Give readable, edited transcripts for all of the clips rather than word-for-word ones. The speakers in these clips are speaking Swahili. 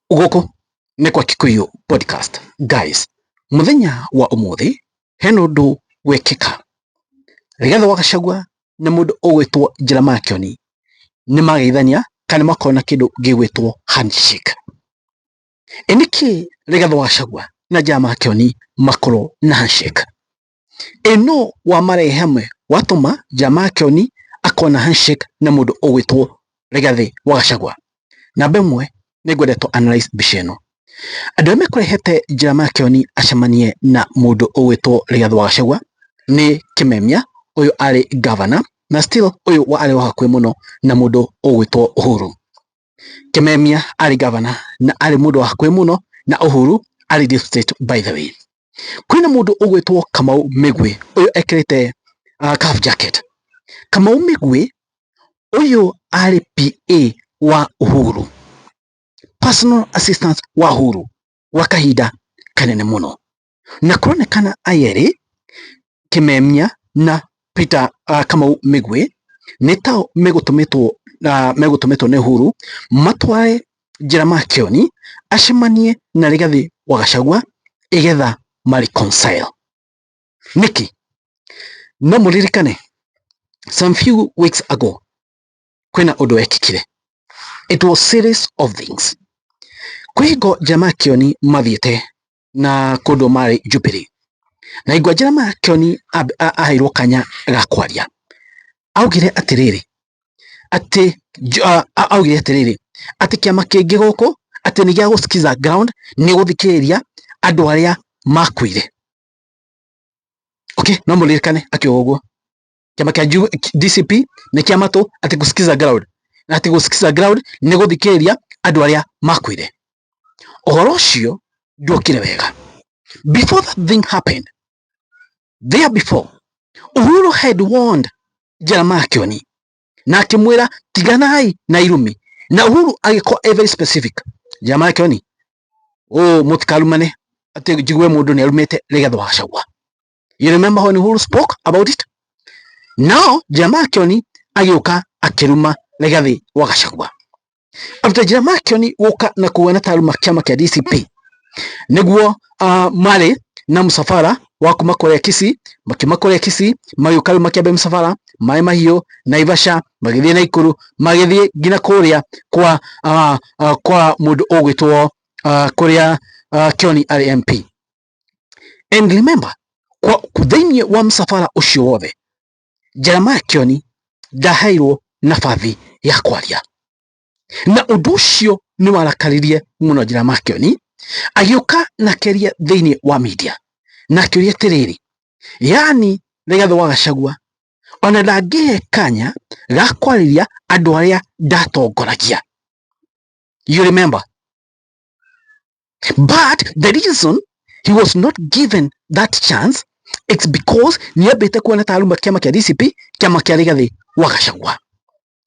Ugoko ne kwa Kikuyu podcast. Guys, muthenya wa umuthi heno undu wekika. Rigathi wa Gachagua na mundu ugwitwo Jeremiah Kioni ni mageithania kana makona kindu gigwitwo handshake. Eniki Rigathi wa Gachagua na Jeremiah Kioni makoro na handshake. Eno wa mare hamwe watuma Jeremiah Kioni akona handshake na mundu ugwitwo Rigathi wa Gachagua. Na bemwe nigwendetwo analyze bisheno. Andu mekurehete Jeremiah Kioni acemanie na mundu ugwitwo Rigathi wa Gachagua ni Kimemia uyu ari governor na still uyu wa ari hakwe muno na mundu ugwitwo Uhuru. Kimemia ari governor na ari mundu hakwe muno na Uhuru ari deep state by the way. Kwina mundu ugwitwo Kamau Migwi uyu ekirite calf jacket. Kamau Migwi uyu ari PA wa Uhuru, personal assistant wa Uhuru wa kahinda kanene muno, na kuronekana ayeri Kimemia na Peter Kamau Migwi netao megutumitwo ni Uhuru matware Jeremiah Kioni acemanie na Rigathi wa Gachagua igetha reconcile. Niki no muririkane some few weeks ago kwina undu ekikire. It was series of things. Kwigo Jeremiah Kioni mathiete na kundu mari Jubilee. Na igwa Jeremiah Kioni ahairwo kanya ga kwaria. Augire atiriri ati kiama kingi guku ati ni gya gusikiza ground ni guthikiriria andu aria makuire. Okay, no muririkane akio uguo kiama kia DCP ni kiama tu ati gusikiza ground na ati gusikiza ground ni guthikiriria andu aria makuire. Uhoro ucio ndukire wega. Before that thing happened, there before, Uhuru had warned Jeremiah Kioni na akimwira tiganai na irumi, na Uhuru agiko very specific. Jeremiah Kioni mutikarumane ati jigwe mundu ni arumite Rigathi wa Gachagua. You remember when Uhuru spoke about it? Now Jeremiah Kioni agioka akiruma Rigathi wa Gachagua. After Jeremiah Kioni woka na kuona taruma kiama kia DCP niguo mare na msafara wa kumakorea Kisii magioka makiambe msafara mai mahio Naivasha magithie Naikuru magithie ngina kuria kwa mundu ugwitwo kuria Kioni ari MP. And remember kwa thini wa msafara ucio wothe Jeremiah Kioni ndaheirwo nafathi ya kwaria. Na undu ucio ni warakaririe muno Jeremiah Kioni agioka na keria thini wa media na kiuria tiriri, yani Rigathi wa Gachagua ona ndangihe kanya ga kwariria andu aria ndatongoragia. You remember? But the reason he was not given that chance, it's because niambite kuona taruma kiama kia DCP kiama kia Rigathi wa Gachagua.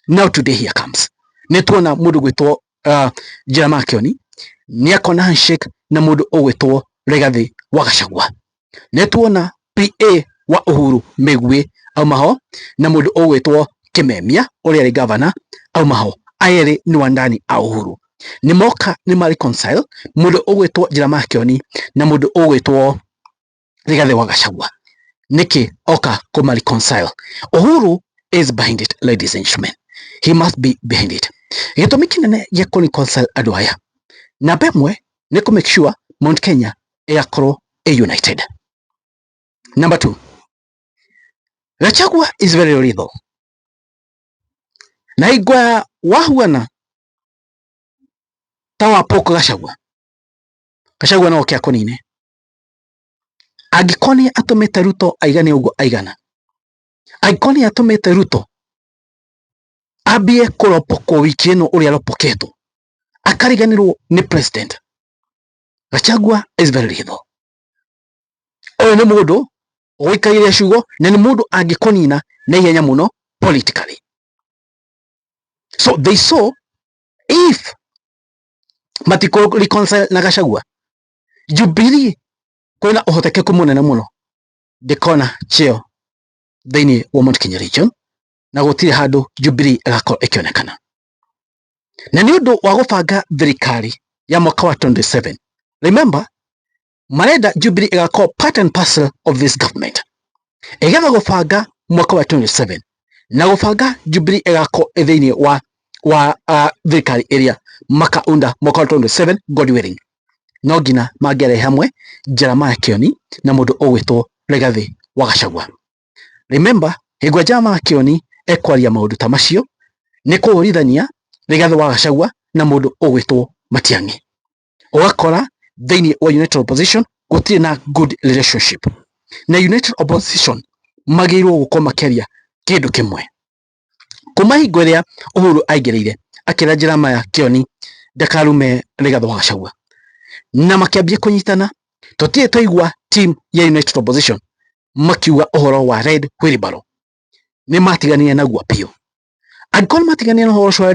Now today here comes netuona mundu gwitwo Jeremiah Kioni ni akona handshake na mundu ugwitwo Rigathi wa Gachagua. Netuona PA wa Uhuru Migwi au maho na mundu ugwitwo Kimemia uri ari governor au maho ayeri ni wandani a Uhuru. Ni moka ni reconcile mundu ugwitwo Jeremiah Kioni na mundu ugwitwo Rigathi wa Gachagua. Niki oka kuma reconcile. Uhuru is behind it, ladies and gentlemen. He must be behind it. Gitumi kinene gya reconcile andu aya na bemwe ni ku make sure Mount Kenya yakoro united. Number 2, Gachagua is very lethal. Na igwa wahuana tawa poko Gachagua no kia konine agikoni atumete Ruto aigane ugo aigana. Agikoni atumete Ruto abie kuropoko wiki ino uri aropoketo akariganirwo ni president. Gachagua is very lethal. Oyo ni mundu oikaire shugo na ni mundu agikonina na ihenya muno politically. So they saw if matiko reconcile na Gachagua, Jubilee kwena uhotekeku munene muno dikona cheo thini wa Mount Kenya region na gutire handu Jubilee agakora ikionekana. Na ni undu wa gubanga thirikari ya mwaka wa 27. Remember, marenda Jubilee igakorwo part and parcel of this government. Igetha gubanga mwaka wa 27 na gubanga Jubilee igakorwo thiini wa thirikari area makaunda mwaka wa 27 God willing. No ngina mangiarehe hamwe Jeremiah Kioni na mundu ugwitwo Rigathi wa Gachagua. Remember, higwa Jeremiah Kioni ekwaria maundu ta macio ni kuurithania Rigathi wa Gachagua na mundu ugwitwo Matiang'i. Ugakora thiini wa United Opposition gutiri na good relationship, na United Opposition magirwo gukorwo makiaria kindu kimwe. Kuma hingo iria Uhuru aingirire akira Jeremiah Kioni ndakarume Rigathi wa Gachagua na makiambia kunyitana, tutire twaigua team ya United Opposition makiuga uhoro wa Red Wheelbarrow ni matiganire naguo piu. Angĩkorwo matiganire na uhoro wa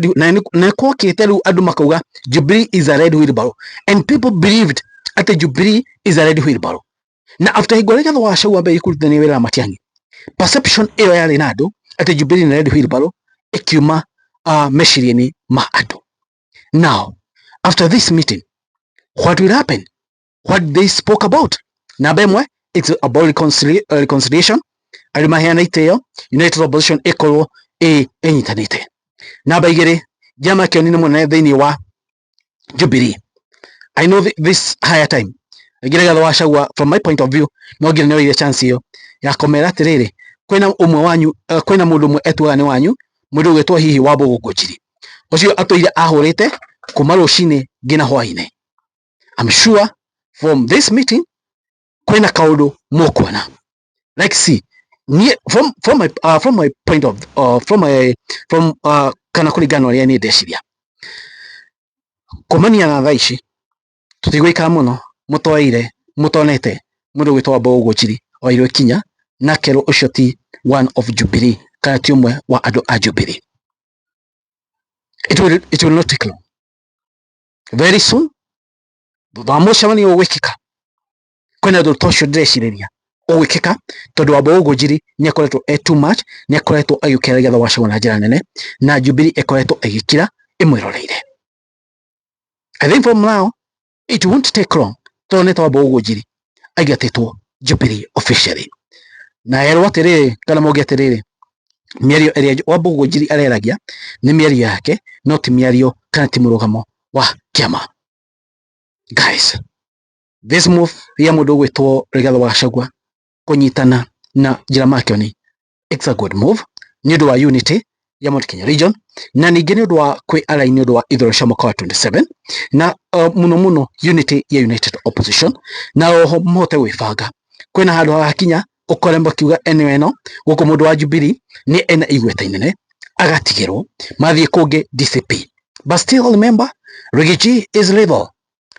na kwokite riu andu makauga Jubilee is a Red Wheelbarrow, and people believed at Jubilee is a Red Wheelbarrow. Na after hingo Rigathi wa Gachagua be ikurutania wira Matiang'i, perception iyo yari na andu at Jubilee na Red Wheelbarrow ikiuma meciria-ini ma andu. Now, after this meeting, what will happen? What they spoke about? Namba imwe, it's about reconciliation. Alimaheana iteo United Opposition ikorwo inyitanite. Namba igiri, Jeremiah Kioni ni munene thiini wa Jubilee. I know this higher time. Rigathi wa Gachagua, from my point of view, no ngire nyo ile chance iyo ya komera atiriri, kwina umwe wanyu, kwina mundu umwe etwaga ni wanyu, mundu gwetwa hihi Wambugu Njiri. Ucio atoire ahurite kuma rucini ngina hwaine. I'm sure from this meeting kwina kaundu mukuona. Like see, from my point of kana kuringana uria ni ndeciria. Kumania na thaici tutigwikara muno mutwaire mutonete mundu gwitwa Wambugu Njiri oirwe kinya na kero ucio ti one of Jubilee kana ti umwe wa andu a Jubilee. It will not take long. Very soon thutha mucemani ugwikika, kwina ndu tocio ndirecireria ugwikika tondu Wambugu Njiri ni akoretwo too much, ni akoretwo agiukira Rigathi wa Gachagua na njira nene, na Jubilee ikoretwo igikira imwiroreire. I think from now it won't take long tondu Wambugu Njiri aigatitwo Jubilee officially. Na yerwo atiriri kana moge atiriri, miario iria Wambugu Njiri areragia ni miario yake, not miario kana ti murugamo wa kiama. Guys, this move ya mundu gwitwo Rigathi wa Gachagua kunyitana na Jeremiah Kioni, it's a good move ni undu wa unity ya Mount Kenya region, na ningi ni undu wa kwi-align ni undu wa ithurano cia mwaka wa 27, na muno unity ya United Opposition, na oho mote gwibanga. Kwina handu hakinya ukore makiuga eneo eno guku mundu wa Jubilee ni ena igweta inene agatigirwo mathie kungi DCP. But still remember, Rigiji is level.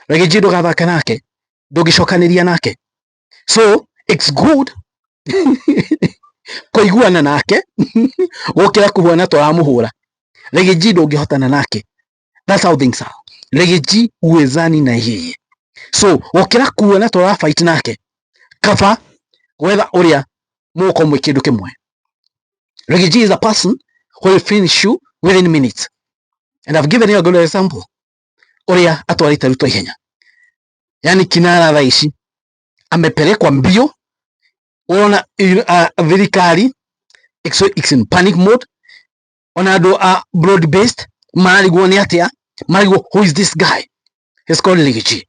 Rigiji ndugathaka nake, ndungicokaniria nake. So it's good kuiguana nake gukira kuhuana twaramuhura. Rigiji ndungihotana nake. That's how things are. Rigiji uwezani na yeye. So gukira kuhuana twarafight nake, kaba whether uria muko mwe kindu kimwe. Rigiji is a person who will finish you within minutes. And I've given you a good example. Uria atwarite Ruto ihenya. Yani kinara thaici amepelekwa mbio, unaona thirikari it's in panic mode, ona andu broad based marigwo ni atia, marigwo who is this guy? He's called Rigiji.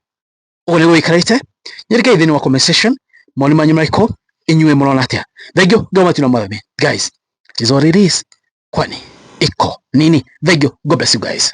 Ole wikarite nyirika ithini wa conversation moni manyu maiko inyue murona atia. Thank you do much no mabe guys, is what it is, kwani iko nini. Thank you, God bless you guys.